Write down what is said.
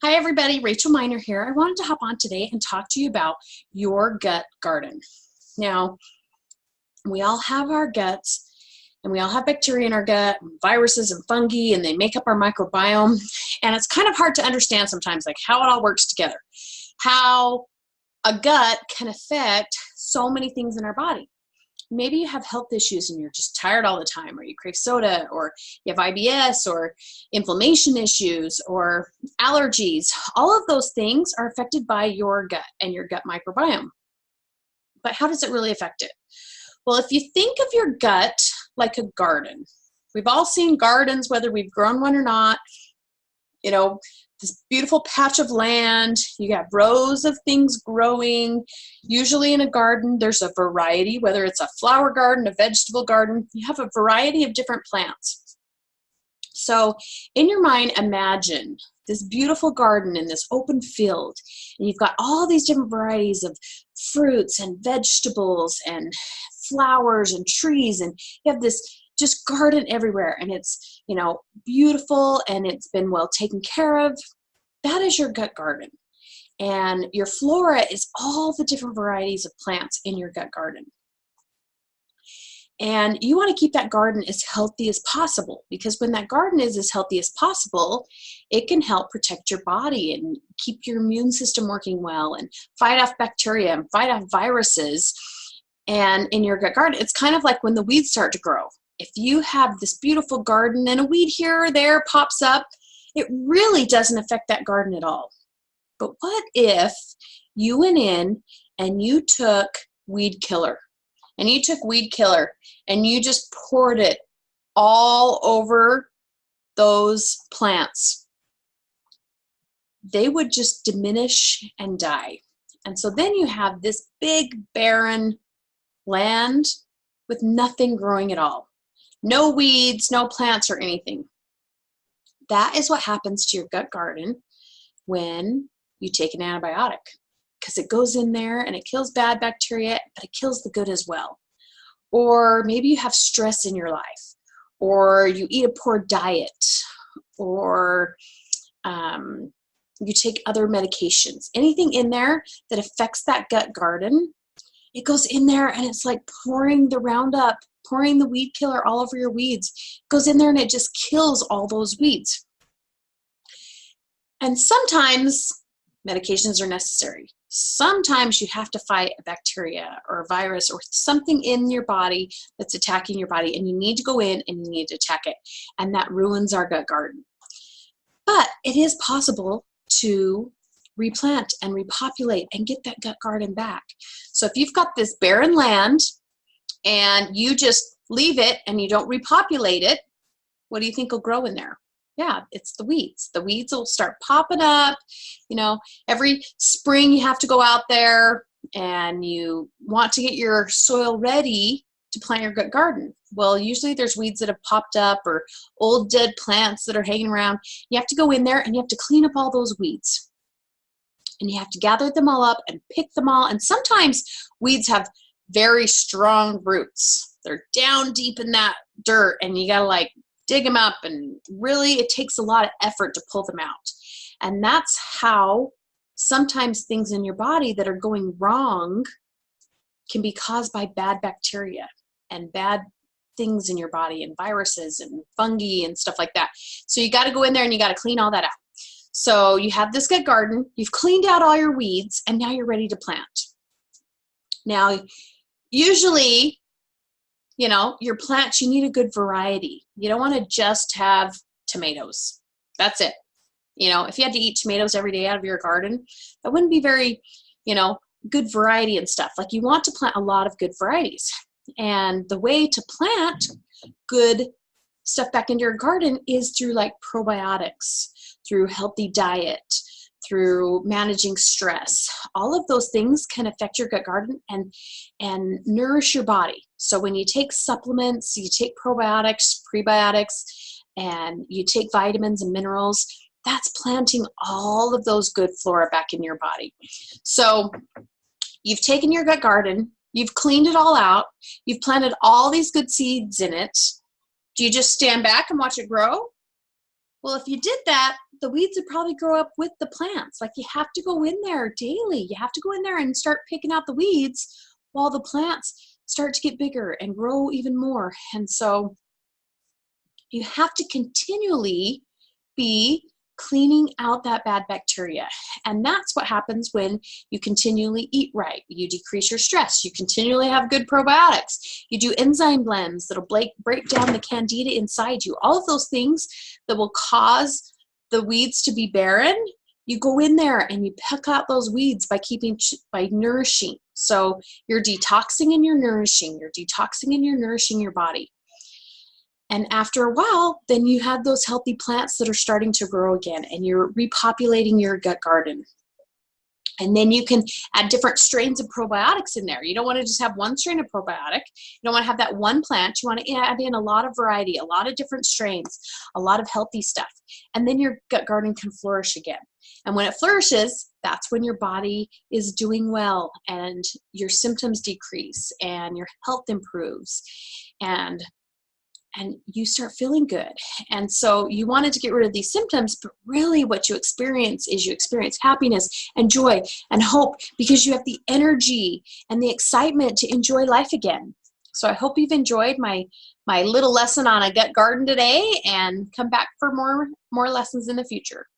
Hi everybody, Rachel Miner here. I wanted to hop on today and talk to you about your gut garden. Now, we all have our guts and we all have bacteria in our gut, viruses and fungi, and they make up our microbiome. And it's kind of hard to understand sometimes like how it all works together, how a gut can affect so many things in our body. Maybe you have health issues and you're just tired all the time, or you crave soda, or you have IBS, or inflammation issues, or allergies. All of those things are affected by your gut and your gut microbiome. But how does it really affect it? Well, if you think of your gut like a garden, we've all seen gardens, whether we've grown one or not, you know, this beautiful patch of land, you have rows of things growing. Usually in a garden, there's a variety, whether it's a flower garden, a vegetable garden, you have a variety of different plants. So in your mind, imagine this beautiful garden in this open field, and you've got all these different varieties of fruits and vegetables and flowers and trees, and you have this just garden everywhere, and it's, you know, beautiful, and it's been well taken care of. That is your gut garden. And your flora is all the different varieties of plants in your gut garden. And you want to keep that garden as healthy as possible, because when that garden is as healthy as possible, it can help protect your body and keep your immune system working well and fight off bacteria and fight off viruses. And in your gut garden, it's kind of like when the weeds start to grow. If you have this beautiful garden and a weed here or there pops up, it really doesn't affect that garden at all. But what if you went in and you took weed killer, and you just poured it all over those plants? They would just diminish and die. And so then you have this big barren land with nothing growing at all. No weeds, no plants or anything. That is what happens to your gut garden when you take an antibiotic, because it goes in there and it kills bad bacteria, but it kills the good as well. Or maybe you have stress in your life, or you eat a poor diet, or you take other medications. Anything in there that affects that gut garden, it goes in there and it's like pouring the Roundup, pouring the weed killer all over your weeds. It goes in there and it just kills all those weeds. And sometimes medications are necessary. Sometimes you have to fight a bacteria or a virus or something in your body that's attacking your body, and you need to go in and you need to attack it. And that ruins our gut garden. But it is possible to replant and repopulate and get that gut garden back. So if you've got this barren land and you just leave it and you don't repopulate it, what do you think will grow in there? Yeah, it's the weeds. The weeds will start popping up. You know, every spring you have to go out there and you want to get your soil ready to plant your gut garden. Well, usually there's weeds that have popped up or old dead plants that are hanging around. You have to go in there and you have to clean up all those weeds. And you have to gather them all up and pick them all. And sometimes weeds have very strong roots. They're down deep in that dirt, and you gotta like dig them up, and really it takes a lot of effort to pull them out. And that's how sometimes things in your body that are going wrong can be caused by bad bacteria and bad things in your body and viruses and fungi and stuff like that. So you got to go in there and you got to clean all that out. So you have this gut garden, you've cleaned out all your weeds, and now you're ready to plant. Now, usually, you know, your plants, you need a good variety. You don't want to just have tomatoes. That's it. You know, if you had to eat tomatoes every day out of your garden, that wouldn't be very, you know, good variety and stuff. Like, you want to plant a lot of good varieties. And the way to plant good stuff back into your garden is through like probiotics, through healthy diet, through managing stress. All of those things can affect your gut garden and nourish your body. So when you take supplements, you take probiotics, prebiotics, and you take vitamins and minerals, that's planting all of those good flora back in your body. So you've taken your gut garden, you've cleaned it all out, you've planted all these good seeds in it. Do you just stand back and watch it grow? Well, if you did that, the weeds would probably grow up with the plants. Like, you have to go in there daily. You have to go in there and start picking out the weeds while the plants start to get bigger and grow even more. And so you have to continually be cleaning out that bad bacteria. And that's what happens when you continually eat right. You decrease your stress. You continually have good probiotics. You do enzyme blends that'll break down the candida inside you. All of those things that will cause the weeds to be barren, you go in there and you pick out those weeds by nourishing. So you're detoxing and you're nourishing. You're detoxing and you're nourishing your body. And after a while, then you have those healthy plants that are starting to grow again, and you're repopulating your gut garden. And then you can add different strains of probiotics in there. You don't want to just have one strain of probiotic. You don't want to have that one plant. You want to add in a lot of variety, a lot of different strains, a lot of healthy stuff. And then your gut garden can flourish again. And when it flourishes, that's when your body is doing well and your symptoms decrease and your health improves. And you start feeling good. And so you wanted to get rid of these symptoms, but really what you experience is you experience happiness and joy and hope because you have the energy and the excitement to enjoy life again. So I hope you've enjoyed my little lesson on a gut garden today, and come back for more lessons in the future.